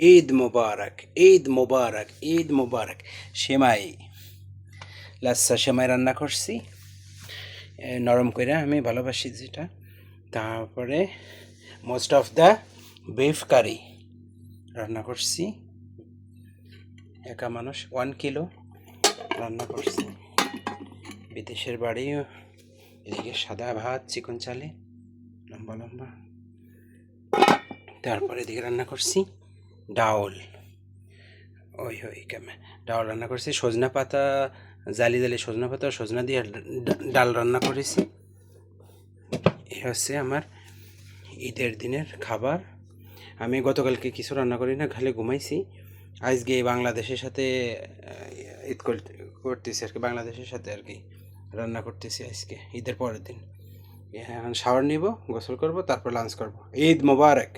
ঈদ মোবারক, ঈদ মোবারক, ঈদ মোবারক। সেমাই, লাচ্ছা সেমাই রান্না করছি নরম করে, আমি ভালোবাসি যেটা। তারপরে most of the beef curry রান্না করছি, একা মানুষ 1 কিলো রান্না করছি। বিদেশের বাড়ি, এদিকে সাদা ভাত চিকন চালে লম্বা লম্বা। তারপরে এদিকে রান্না করছি ডাউল, ওই ওই ডাউল রান্না করছি, সজনা পাতা জালি জালি সজনা পাতা সজনা দিয়ে ডাল রান্না করেছি। এই হচ্ছে আমার ঈদের দিনের খাবার। আমি গতকালকে কিছু রান্না করি না, খালি ঘুমাইছি। আজকে বাংলাদেশের সাথে ঈদ করতেছি আর কি, বাংলাদেশের সাথে আর কি রান্না করতেছি আজকে ঈদের পরের দিন। এখন শাওয়ার নিব, গোসল করব, তারপর লাঞ্চ করব। ঈদ মোবারক।